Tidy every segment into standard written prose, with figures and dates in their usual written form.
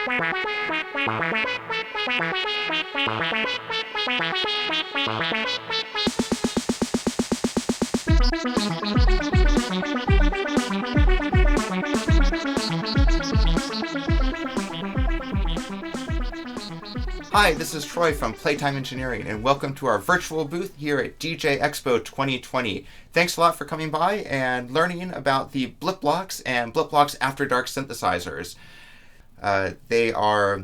Hi, this is Troy from Playtime Engineering, and welcome to our virtual booth here at DJ Expo 2020. Thanks a lot for coming by and learning about the Blipblox and Blipblox After Dark synthesizers. They are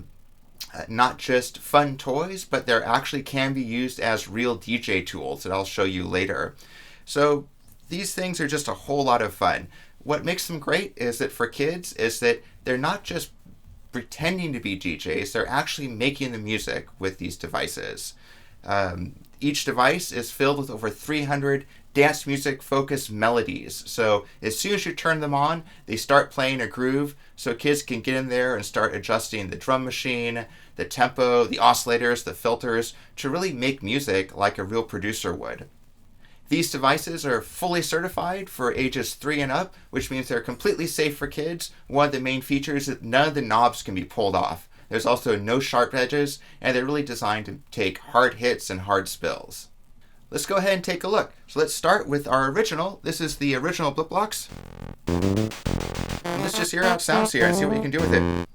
not just fun toys, but they actually can be used as real DJ tools that I'll show you later. So these things are just a whole lot of fun. What makes them great is that for kids is that they're not just pretending to be DJs, they're actually making the music with these devices. Each device is filled with over 300 dance music focused melodies. So as soon as you turn them on, they start playing a groove, so kids can get in there and start adjusting the drum machine, the tempo, the oscillators, the filters, to really make music like a real producer would. These devices are fully certified for ages 3 and up, which means they're completely safe for kids. One of the main features is that none of the knobs can be pulled off. There's also no sharp edges, and they're really designed to take hard hits and hard spills. Let's go ahead and take a look. So let's start with our original. This is the original Blipblox. And let's just hear how it sounds here and see what you can do with it.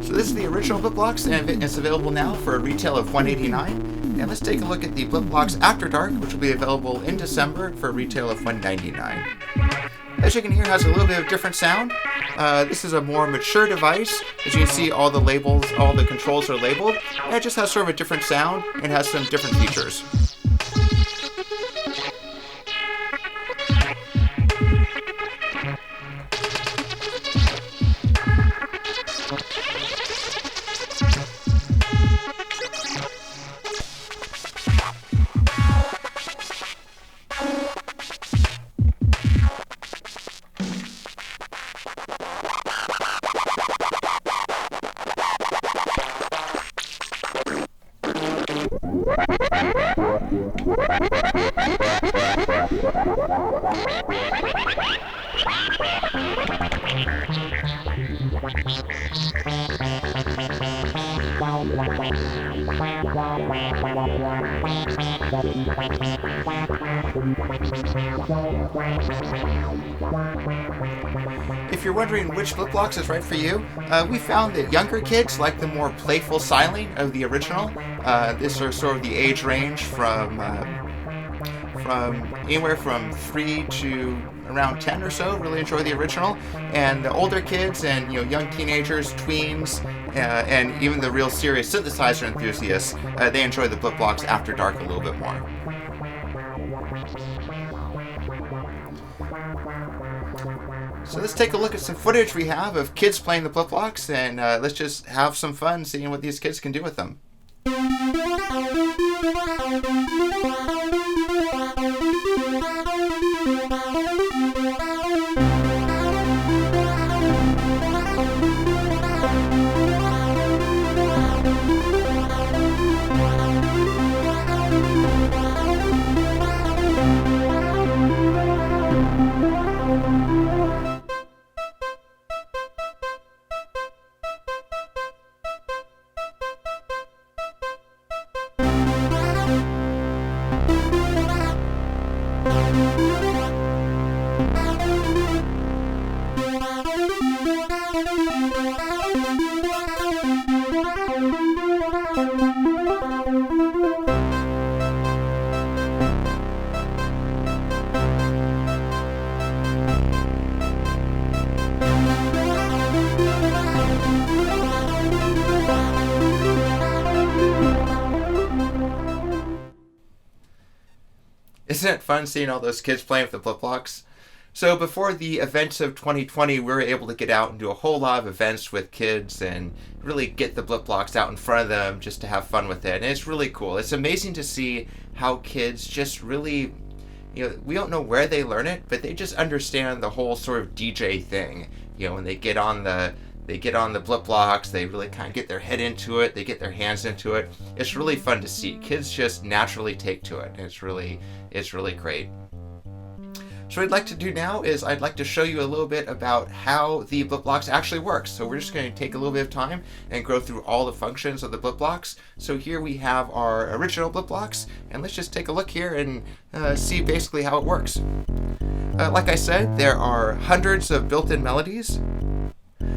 So this is the original Blipblox, and it's available now for a retail of $189. And let's take a look at the Blipblox After Dark, which will be available in December for a retail of $199. As you can hear, it has a little bit of different sound. This is a more mature device. As you can see, all the labels, all the controls are labeled. And it just has sort of a different sound and has some different features. If you're wondering which Blipblox is right for you, we found that younger kids like the more playful styling of the original. This is sort of the age range from anywhere from 3 to around 10 or so really enjoy the original, and the older kids and young teenagers, tweens, and even the real serious synthesizer enthusiasts, they enjoy the Blipblox After Dark a little bit more. So let's take a look at some footage we have of kids playing the Blipblox, and let's just have some fun seeing what these kids can do with them. Isn't it fun seeing all those kids playing with the Blipblox? So before the events of 2020, we were able to get out and do a whole lot of events with kids and really get the Blipblox out in front of them just to have fun with it. And it's really cool. It's amazing to see how kids just really, we don't know where they learn it, but they just understand the whole sort of DJ thing. When they get on the Blipblox, they really kind of get their head into it, they get their hands into it. It's really fun to see. Kids just naturally take to it. It's really great. So what I'd like to do now is I'd like to show you a little bit about how the Blipblox actually works. So we're just going to take a little bit of time and go through all the functions of the Blipblox. So here we have our original Blipblox, and let's just take a look here and see basically how it works. Like I said, there are hundreds of built-in melodies.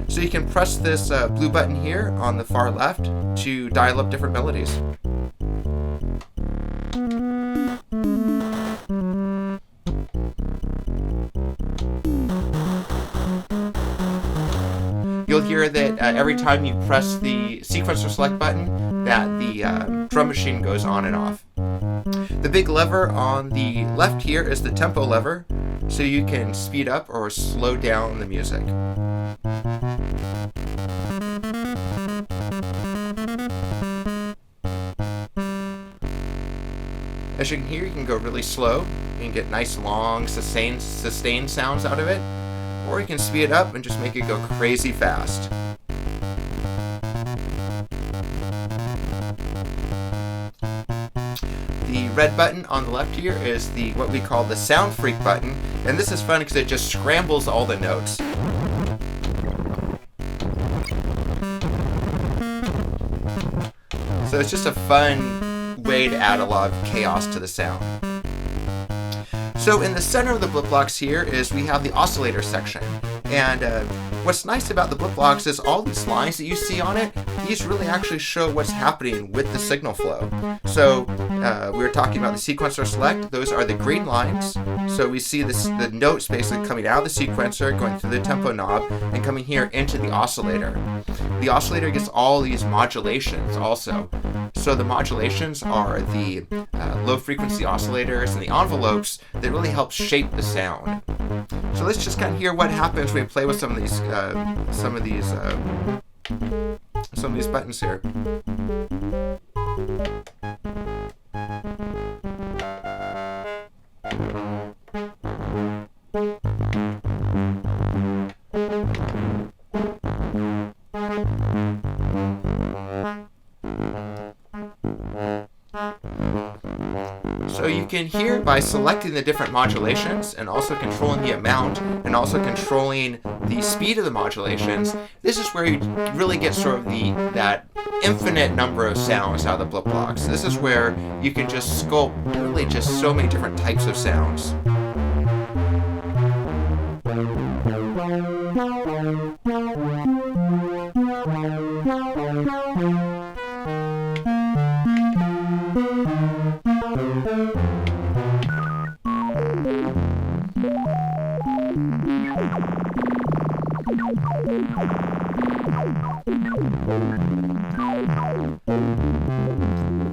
So you can press this blue button here on the far left to dial up different melodies. You'll hear that every time you press the sequencer select button, that the drum machine goes on and off. The big lever on the left here is the tempo lever, so you can speed up or slow down the music. As you can hear, you can go really slow. You can get nice long sustained sounds out of it. Or you can speed it up and just make it go crazy fast. The red button on the left here is what we call the Sound Freak button, and this is fun because it just scrambles all the notes. So it's just a fun way to add a lot of chaos to the sound. So in the center of the Blipblox here is we have the Oscillator Section. And what's nice about the Blipblox is all these lines that you see on it, these really actually show what's happening with the signal flow. So we were talking about the sequencer select. Those are the green lines. So we see the notes basically coming out of the sequencer, going through the tempo knob, and coming here into the oscillator. The oscillator gets all these modulations also. So the modulations are the low frequency oscillators and the envelopes that really help shape the sound. So let's just kind of hear what happens when we play with some of these buttons here. So you can hear by selecting the different modulations and also controlling the amount and also controlling the speed of the modulations. This is where you really get sort of that infinite number of sounds out of the Blipblox. This is where you can just sculpt really just so many different types of sounds.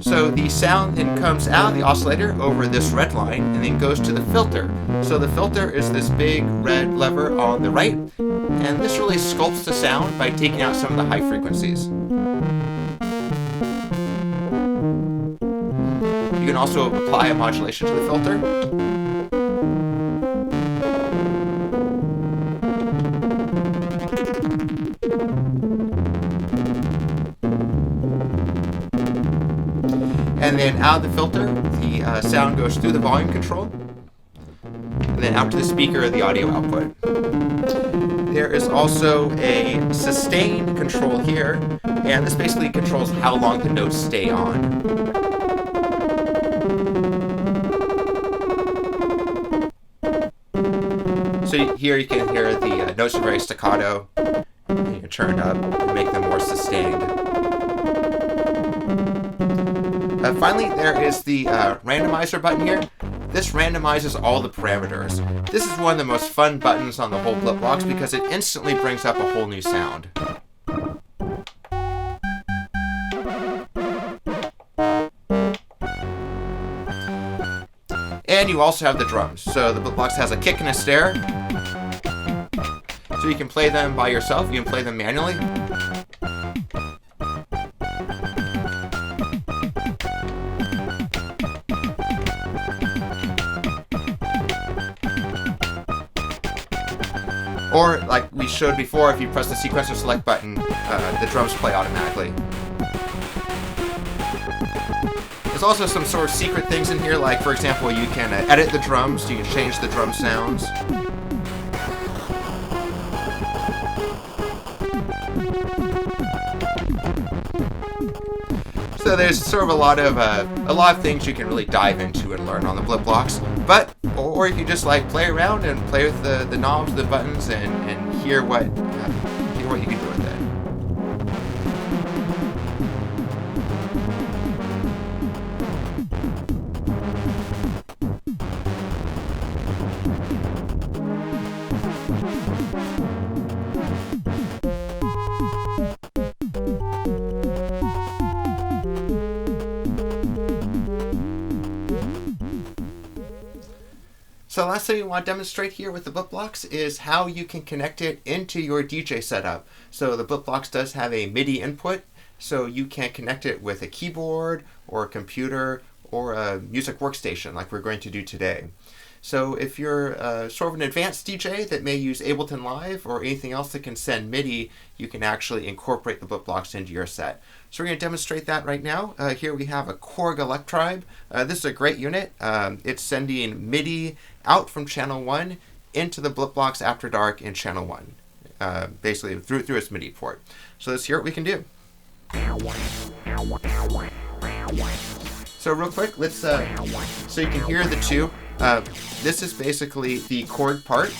So the sound then comes out of the oscillator over this red line and then goes to the filter. So the filter is this big red lever on the right, and this really sculpts the sound by taking out some of the high frequencies. You can also apply a modulation to the filter. And then out of the filter, the sound goes through the volume control, and then out to the speaker of the audio output. There is also a sustain control here, and this basically controls how long the notes stay on. So here you can hear the notes are very staccato, and you can turn it up and make them more sustained. Finally, there is the randomizer button here. This randomizes all the parameters. This is one of the most fun buttons on the whole Blipblox because it instantly brings up a whole new sound. And you also have the drums. So the Blipblox has a kick and a snare. So you can play them by yourself, you can play them manually. Or, like we showed before, if you press the sequencer select button, the drums play automatically. There's also some sort of secret things in here, like, for example, you can edit the drums, you can change the drum sounds. So there's sort of a lot of things you can really dive into and learn on the Blipblox. But or you can just like play around and play with the knobs, the buttons, and hear what you can do with it. So the last thing we want to demonstrate here with the Blipblox is how you can connect it into your DJ setup. So the Blipblox does have a Midi input, so you can connect it with a keyboard or a computer or a music workstation like we're going to do today. So if you're sort of an advanced DJ that may use Ableton Live or anything else that can send MIDI, you can actually incorporate the Blipblox into your set. So we're going to demonstrate that right now. Here we have a Korg Electribe. This is a great unit. It's sending MIDI out from channel 1 into the Blipblox After Dark in channel 1, basically through its MIDI port. So let's hear what we can do. So real quick, let's so you can hear the two. This is basically the chord part.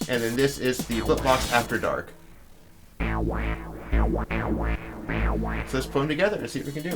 And then this is the Blipblox After Dark. So let's put them together and see what we can do.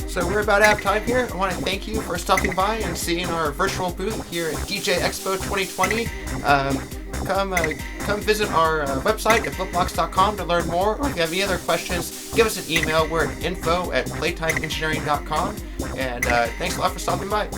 So we're about out of time here. I want to thank you for stopping by and seeing our virtual booth here at DJ Expo 2020. Come visit our website at blipblox.com to learn more, or if you have any other questions, give us an email. We're at info@playtimeengineering.com. And thanks a lot for stopping by.